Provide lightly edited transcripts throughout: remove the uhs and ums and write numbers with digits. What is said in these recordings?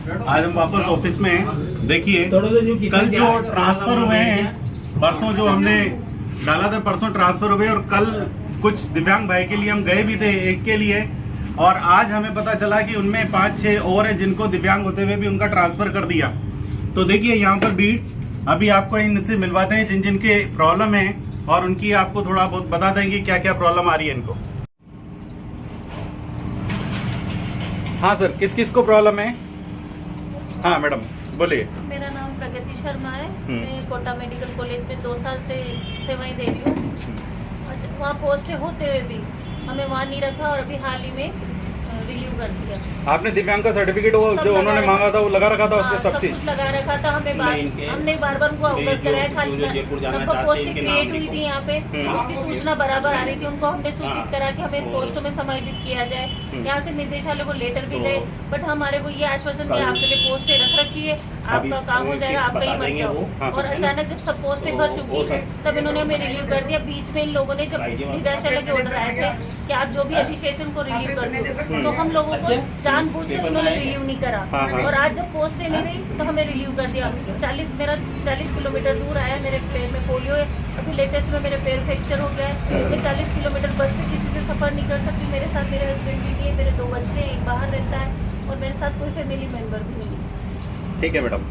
आज हम वापस ऑफिस में हैं। देखिए कल जो ट्रांसफर हुए हैं, परसों जो हमने डाला था, परसों ट्रांसफर हुए और कल कुछ दिव्यांग भाई के लिए हम गए भी थे, एक के लिए, और आज हमें पता चला कि उनमें 5-6 और हैं जिनको दिव्यांग होते हुए भी उनका ट्रांसफर कर दिया। तो देखिए यहाँ पर भीड़, अभी आपको इनसे मिलवाते हैं जिन जिनके प्रॉब्लम है और उनकी आपको थोड़ा बहुत बता देंगे क्या क्या प्रॉब्लम आ रही है इनको। हाँ सर, किस किस को प्रॉब्लम है? हाँ मैडम बोलिए। मेरा नाम प्रगति शर्मा है। मैं कोटा मेडिकल कॉलेज में 2 साल से सेवाएं दे रही हूँ। अच्छा, वहाँ पोस्टें होते हुए भी हमें वहाँ नहीं रखा और अभी हाल ही में रिलीव कर दिया। आपने दिव्यांग का सर्टिफिकेट वो जो उन्होंने मांगा था वो लगा रखा था, उसके सब चीज कुछ लगा रखा था। हमने बार बार उनको अवगत कराया। खाली पोस्टें क्रिएट हुई थी यहाँ पे, उसकी सूचना बराबर आ रही थी, उनको हमने सूचित करा कि हमें पोस्टों में समायोजित किया जाए। यहाँ से निर्देशालय को लेटर भी गए, बट हमारे को ये आश्वासन दिया आपके लिए पोस्टें रख रखी है, आपका काम हो जाएगा, आप कहीं मत जाओ। और अचानक जब सब पोस्टें भर चुकी है तब इन्होंने हमें रिलीव कर दिया। बीच में इन लोगों ने जब निर्देशालय के ऑर्डर आए थे कि आप जो भी अधिशेषण को रिलीव कर दो, तो हम लोगों को जानबूझ के उन्होंने रिलीव नहीं करा। और आज जब पोस्टें नहीं रही तो हमें रिलीव कर दिया। मेरा 40 किलोमीटर दूर आया, मेरे पैर में पोलियो है, अभी लेटेस्ट में मेरे पैर फ्रैक्चर हो गया है। मैं 40 किलोमीटर बस से किसी से सफर नहीं कर सकती। मेरे साथ मेरे हस्बैंड भी नहीं है, मेरे 2 बच्चे, एक बाहर रहता है और मेरे साथ कोई फैमिली मेंबर भी नहीं है। ठीक है मैडम,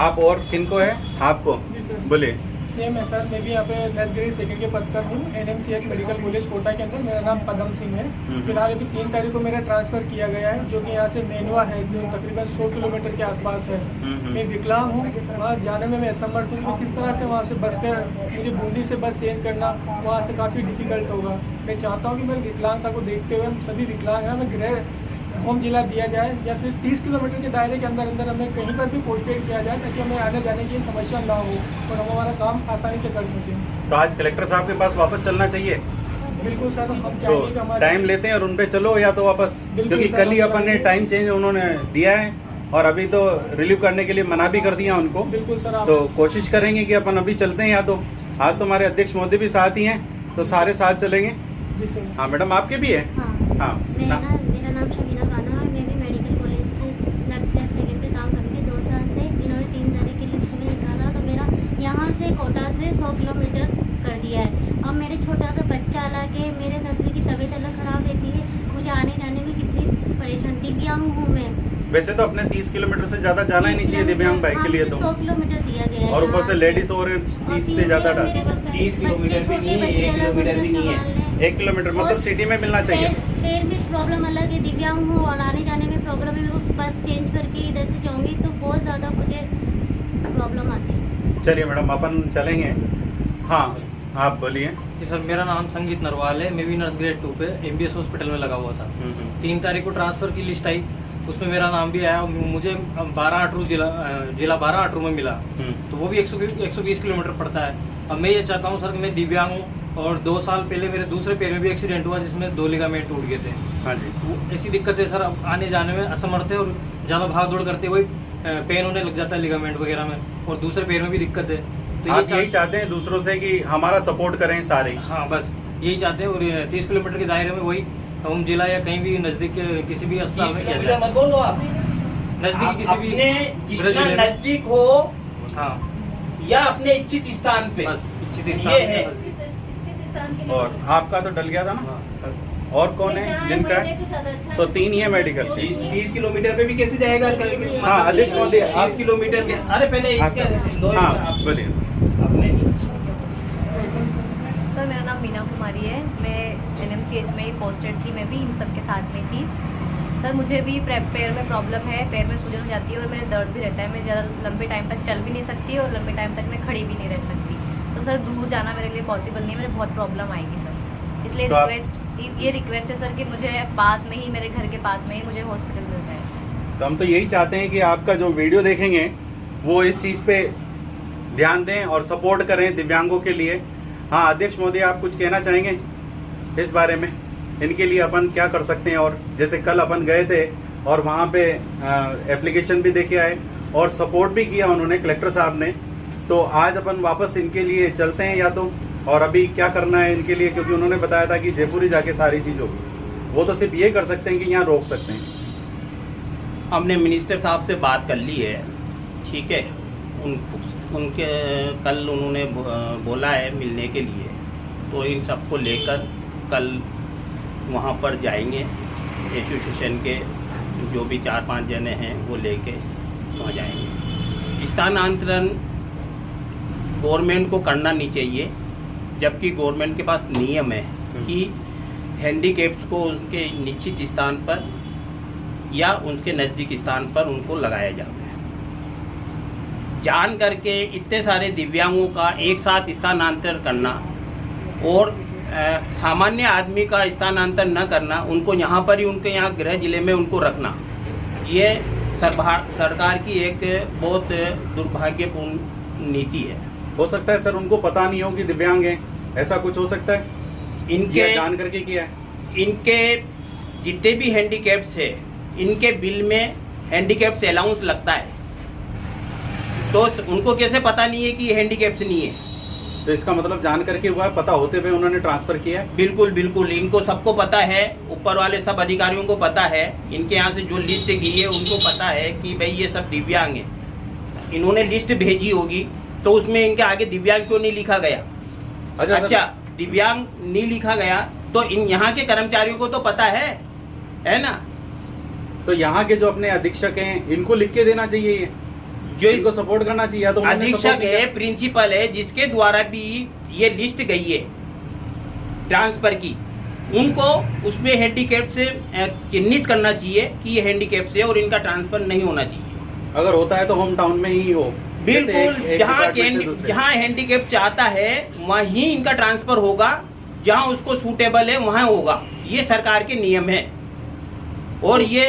आप और किनको है? आपको बोलिए। सेम है सर, मैं भी यहाँ पे नर्स ग्रेड सेकंड के पद पर हूँ, NMCH मेडिकल कॉलेज कोटा के अंदर। मेरा नाम पदम सिंह है। फिलहाल अभी 3 तारीख को मेरा ट्रांसफ़र किया गया है, जो कि यहाँ से मेनवा है, जो तकरीबन 100 किलोमीटर के आसपास है। मैं विकलांग हूँ, वहाँ जाने में मैं असमर्थ हूँ। किस तरह से वहाँ से बस के मुझे बूंदी से बस चेंज करना वहाँ से काफ़ी डिफिकल्ट होगा। मैं चाहता हूँ कि मेरी विकलांगता को देखते हुए हम सभी विकलांग हैं, हमें गृह होम जिला दिया जाए या फिर 30 किलोमीटर के दायरे के अंदर अंदर हमें कहीं पर भी पोस्टेड किया जाए, ताकि हमें आने जाने की समस्या ना हो और हम हमारा काम आसानी से कर सकें। तो आज कलेक्टर साहब के पास वापस चलना चाहिए। बिल्कुल सर, हम तो चाहेंगे कि हमारे टाइम लेते हैं और उन पे चलो या तो वापस, क्योंकि कल ही अपन ने टाइम चेंज उन्होंने दिया है और अभी तो रिलीव करने के लिए मना भी कर दिया उनको। बिल्कुल सर, तो कोशिश करेंगे कि अपन अभी चलते हैं, या तो आज तो हमारे अध्यक्ष मोदी भी साथ ही हैं, तो सारे साथ चलेंगे। जी सर। हाँ मैडम, आपके भी है? हाँ मेरा नाम शमीना खाना है। मैं भी मेडिकल कॉलेज से नर्स क्लास सेकंड पे काम कर रही थी 2 साल से। इन्होंने 3 तारीख की लिस्ट में निकाला तो मेरा यहाँ से कोटा से 100 किलोमीटर कर दिया है। अब मेरे छोटा सा बच्चा अलग है, मेरे ससुर की तबीयत अलग ख़राब रहती है, मुझे आने जाने में कितनी परेशान, दिव्यांग हूँ मैं। वैसे तो अपने 30 किलोमीटर से ज्यादा जाना ही नहीं चाहिए दिव्यांग बाइक के लिए, तो 100 किलोमीटर दिया गया है और ऊपर से लेडीज और 30 से ज्यादा 30 किलोमीटर भी नहीं है, 1 किलोमीटर भी नहीं है। 1 किलोमीटर मतलब सिटी में मिलना चाहिए। पैर में प्रॉब्लम अलग है, दिव्यांग हूँ और आने जाने में प्रॉब्लम है। मेरे को बस चेंज करके इधर से जाऊँगी तो बहुत ज़्यादा मुझे प्रॉब्लम आती है। चलिए मैडम, अपन चलेंगे। हाँ आप बोलिए। जी सर, मेरा नाम संगीत नरवाल है। मैं भी नर्स ग्रेड 2 पे MBS हॉस्पिटल में लगा हुआ था। 3 तारीख को ट्रांसफ़र की लिस्ट आई, उसमें मेरा नाम भी आया। मुझे 12 जिला 12 में मिला, तो वो भी 120 किलोमीटर पड़ता है। अब मैं ये चाहता हूँ सर कि मैं दिव्यांग हूँ और 2 साल पहले मेरे दूसरे पैर में भी एक्सीडेंट हुआ, जिसमें 2 लिगामेंट टूट गए थे। हाँ जी, वो ऐसी दिक्कत है सर, अब आने जाने में असमर्थ है और ज़्यादा भाग दौड़ करते हुए पेन होने लग जाता है लिगामेंट वगैरह में, और दूसरे पैर में भी दिक्कत है। तो आप यही चाहते हैं दूसरों से कि हमारा सपोर्ट करें सारे? हाँ बस यही चाहते हैं। और 30 किलोमीटर के दायरे में वही होम जिला या कहीं भी नजदीक किसी भी अस्पताल में किया जाए। मत बोलो आप, नजदीक किसी भी जितना नजदीक हो, हाँ, या अपने इच्छित स्थान पे, बस इच्छित ये स्थान है। पे। और आपका तो डल गया था ना? और कौन है जिनका है? तो 3 ही है मेडिकल। 30 किलोमीटर पे भी कैसे जाएगा? हाँ अध्यक्ष महोदय, 30 किलोमीटर के, अरे पहले हाँ बोलिए। सर मेरा नाम मीना कुमारी है। मैं NMCH में ही पोस्टेड थी, मैं भी इन सब के साथ में थी। सर मुझे भी पैर में प्रॉब्लम है, पैर में सूजन हो जाती है और मेरे दर्द भी रहता है। मैं ज़्यादा लंबे टाइम तक चल भी नहीं सकती और लंबे टाइम तक मैं खड़ी भी नहीं रह सकती। तो सर दूर जाना मेरे लिए पॉसिबल नहीं है, मेरे बहुत प्रॉब्लम आएगी सर। इसलिए ये रिक्वेस्ट है सर कि मुझे पास में ही, मेरे घर के पास में ही मुझे हॉस्पिटल मिल जाए। तो हम तो यही चाहते हैं कि आपका जो वीडियो देखेंगे वो इस चीज़ पे ध्यान दें और सपोर्ट करें दिव्यांगों के लिए। हाँ अध्यक्ष महोदय, आप कुछ कहना चाहेंगे इस बारे में? इनके लिए अपन क्या कर सकते हैं? और जैसे कल अपन गए थे और वहाँ पे एप्लीकेशन भी देके आए और सपोर्ट भी किया उन्होंने, कलेक्टर साहब ने, तो आज अपन वापस इनके लिए चलते हैं या तो, और अभी क्या करना है इनके लिए, क्योंकि उन्होंने बताया था कि जयपुर ही जाके सारी चीज़ होगी। वो तो सिर्फ ये कर सकते हैं कि यहाँ रोक सकते हैं। हमने मिनिस्टर साहब से बात कर ली है, ठीक है। उनके कल उन्होंने बोला है मिलने के लिए, तो इन सबको लेकर कल वहाँ पर जाएंगे। एसोसिएशन के जो भी 4-5 जने हैं वो लेके वहाँ जाएंगे। स्थानांतरण गवर्नमेंट को करना नहीं चाहिए, जबकि गवर्नमेंट के पास नियम है कि हैंडीकैप्स को उनके निश्चित स्थान पर या उनके नज़दीक स्थान पर उनको लगाया जाए। जान करके इतने सारे दिव्यांगों का एक साथ स्थानांतरण करना और सामान्य आदमी का स्थानांतरण न करना, उनको यहाँ पर ही उनके यहाँ गृह जिले में उनको रखना, ये सरकार की एक बहुत दुर्भाग्यपूर्ण नीति है। हो सकता है सर उनको पता नहीं हो कि दिव्यांग हैं, ऐसा कुछ हो सकता है, इनके जान करके किया है। इनके जितने भी हैंडीकैप्स है, इनके बिल में हैंडीकैप्स अलाउंस लगता है, तो उनको कैसे पता नहीं है कि ये हैंडीकैप्स नहीं है? तो इसका मतलब जान करके हुआ है, पता होते हुए उन्होंने ट्रांसफर किया है। बिल्कुल बिल्कुल, इनको सबको पता है, ऊपर वाले सब अधिकारियों को पता है, इनके यहाँ से जो लिस्ट गई है उनको पता है कि भाई ये सब दिव्यांग है। इन्होंने लिस्ट भेजी होगी, तो उसमें इनके आगे दिव्यांग क्यों नहीं लिखा गया? अच्छा, दिव्यांग नहीं लिखा गया तो इन यहाँ के कर्मचारियों को तो पता है ना? तो यहाँ के जो अपने अधीक्षक हैं इनको लिख के देना चाहिए, ये जो इनको सपोर्ट करना चाहिए। तो अधीक्षक है, प्रिंसिपल है, जिसके द्वारा भी ये लिस्ट गई है ट्रांसफर की, उनको उसमें हैंडीकैप से चिन्हित करना चाहिए कि ये हैंडीकैप से और इनका ट्रांसफर नहीं होना चाहिए। अगर होता है तो होम टाउन में ही हो, बिल्कुल। जहाँ हैंडीकैप चाहता है वहीं इनका ट्रांसफर होगा, जहाँ उसको सूटेबल है वहाँ होगा। ये सरकार के नियम है और ये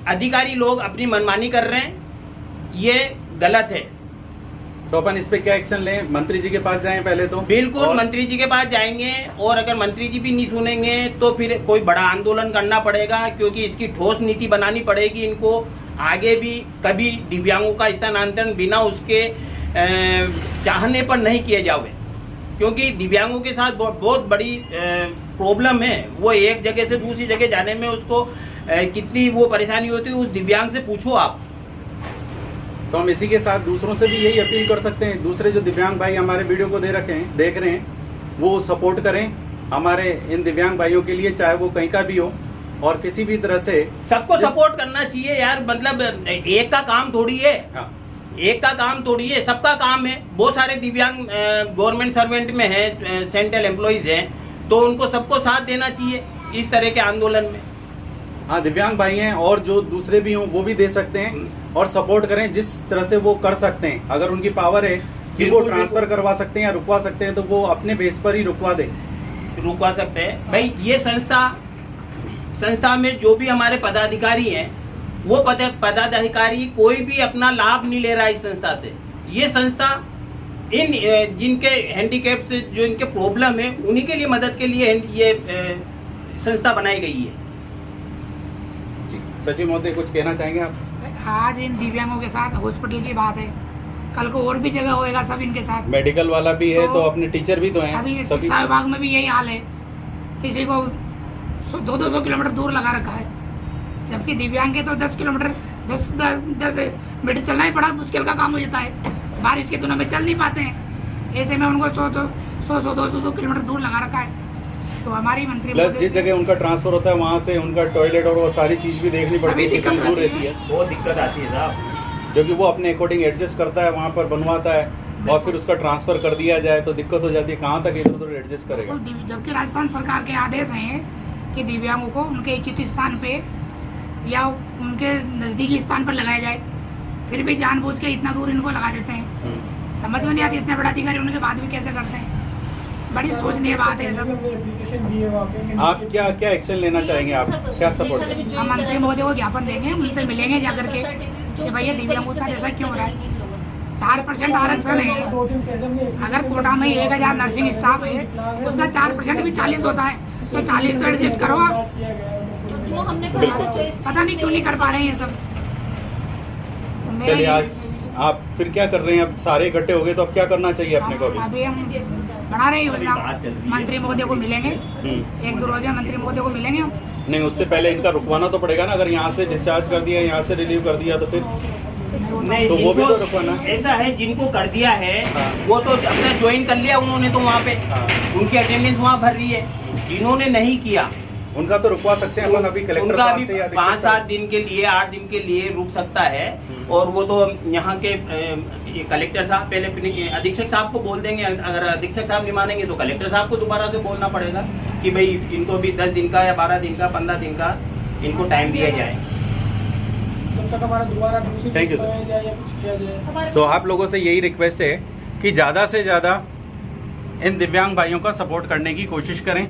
अधिकारी लोग अपनी मनमानी कर रहे हैं, ये गलत है। तो अपन इस पे क्या एक्शन लें? मंत्री जी के पास जाएं पहले तो? बिल्कुल, मंत्री जी के पास जाएंगे, और अगर मंत्री जी भी नहीं सुनेंगे तो फिर कोई बड़ा आंदोलन करना पड़ेगा, क्योंकि इसकी ठोस नीति बनानी पड़ेगी इनको। आगे भी कभी दिव्यांगों का स्थानांतरण बिना उसके चाहने पर नहीं किए जावे, क्योंकि दिव्यांगों के साथ बहुत बड़ी प्रॉब्लम है। वो एक जगह से दूसरी जगह जाने में उसको कितनी वो परेशानी होती है, उस दिव्यांग से पूछो आप। तो हम इसी के साथ दूसरों से भी यही अपील कर सकते हैं, दूसरे जो दिव्यांग भाई हमारे वीडियो को देख रहे हैं, वो सपोर्ट करें हमारे इन दिव्यांग भाइयों के लिए, चाहे वो कहीं का भी हो, और किसी भी तरह से सबको सपोर्ट करना चाहिए यार। मतलब एक का काम थोड़ी है, हाँ, एक का काम थोड़ी है, सबका काम है। बहुत सारे दिव्यांग गवर्नमेंट सर्वेंट में है, सेंट्रल एम्प्लॉइज हैं, तो उनको सबको साथ देना चाहिए इस तरह के आंदोलन में। हाँ, दिव्यांग भाई हैं और जो दूसरे भी हों वो भी दे सकते हैं और सपोर्ट करें जिस तरह से वो कर सकते हैं। अगर उनकी पावर है कि वो ट्रांसफर करवा सकते हैं या रुकवा सकते हैं, तो वो अपने बेस पर ही रुकवा सकते हैं। भाई ये संस्था में जो भी हमारे पदाधिकारी हैं, वो पदाधिकारी कोई भी अपना लाभ नहीं ले रहा है इस संस्था से। ये संस्था इन जिनके हैंडीकैप से जो इनके प्रॉब्लम है, उन्हीं के लिए मदद के लिए ये संस्था बनाई गई है। सचिव महोदय कुछ कहना चाहेंगे आप? आज इन दिव्यांगों के साथ हॉस्पिटल की बात है, कल को और भी जगह होएगा सब इनके साथ। मेडिकल वाला भी है तो अपने टीचर भी तो हैं। अभी शिक्षा विभाग में भी यही हाल है, किसी को 200 किलोमीटर दूर लगा रखा है, जबकि दिव्यांग के तो 10 किलोमीटर 10 मीटर चलना ही बड़ा मुश्किल का काम हो जाता है। बारिश के दिनों में चल नहीं पाते हैं, ऐसे में उनको 100-200 किलोमीटर दूर लगा रखा है। तो हमारी मंत्री प्लस जिस जगह उनका ट्रांसफर होता है वहाँ से उनका टॉयलेट और वो सारी चीज भी देखनी पड़ती है, कितनी दूर रहती है, बहुत दिक्कत आती है साहब। क्योंकि वो अपने अकॉर्डिंग एडजस्ट करता है, वहाँ पर बनवाता है और फिर उसका ट्रांसफर कर दिया जाए तो दिक्कत हो जाती है, कहाँ तक इधर उधर एडजस्ट करेगा। जबकि राजस्थान सरकार के आदेश हैं कि दिव्यांगों को उनके इच्छित स्थान पे या उनके नजदीकी स्थान पर लगाया जाए, फिर भी जानबूझ के इतना दूर इनको लगा देते हैं। समझ में नहीं आती, इतने बड़ा अधिकारी उनके बाद भी कैसे करते हैं। बड़ी सोचनीय बात है सब। आप क्या एक्शन लेना चाहेंगे? आप क्या सपोर्ट? हम मंत्री महोदय को ज्ञापन देंगे, उनसे मिलेंगे जाकर के कि भैया दिव्यांगों के साथ ऐसा क्यों हो रहा है। 4% आरक्षण है, अगर कोटा में 1000 नर्सिंग स्टाफ है, उसका 4% भी 40 होता है, तो 40 तो एडजस्ट करो आप। पता नहीं क्यों नहीं कर पा रहे हैं ये सब। चलिए, आज आप फिर क्या कर रहे हैं? अब सारे इकट्ठे हो गए तो अब क्या करना चाहिए अपने को? अभी हम बना रहे हैं योजना, मंत्री महोदय को मिलेंगे, 1-2 रोज में मंत्री महोदय को मिलेंगे हम। नहीं, उससे पहले इनका रुकवाना तो पड़ेगा ना। अगर यहाँ से डिस्चार्ज कर दिया, यहाँ से रिलीव कर दिया, तो फिर नहीं, तो वो भी जिनको तो रुकवाना है। ऐसा है, जिनको कर दिया है हाँ। वो तो अपना ज्वाइन कर लिया उन्होंने, तो वहाँ पे हाँ। उनकी अटेंडेंस वहाँ भर रही है। जिन्होंने नहीं किया उनका तो रुकवा सकते हैं अपन अभी कलेक्टर उनका साहब भी से या अधीक्षक 5-7 साहब। दिन के लिए, 8 दिन के लिए रुक सकता है। और वो तो यहाँ के ये कलेक्टर साहब पहले अपने अधीक्षक साहब को बोल देंगे। अगर अधीक्षक साहब नहीं मानेंगे तो कलेक्टर साहब को दोबारा से बोलना पड़ेगा कि भाई इनको भी 10 दिन का या 12 दिन का, 15 दिन का इनको टाइम दिया जाए। जब तक हमारा दोबारा दूसरी Thank you, किस्त बनाई जाए या कुछ किया जाए। तो आप लोगों से यही रिक्वेस्ट है कि ज़्यादा से ज़्यादा इन दिव्यांग भाइयों का सपोर्ट करने की कोशिश करें।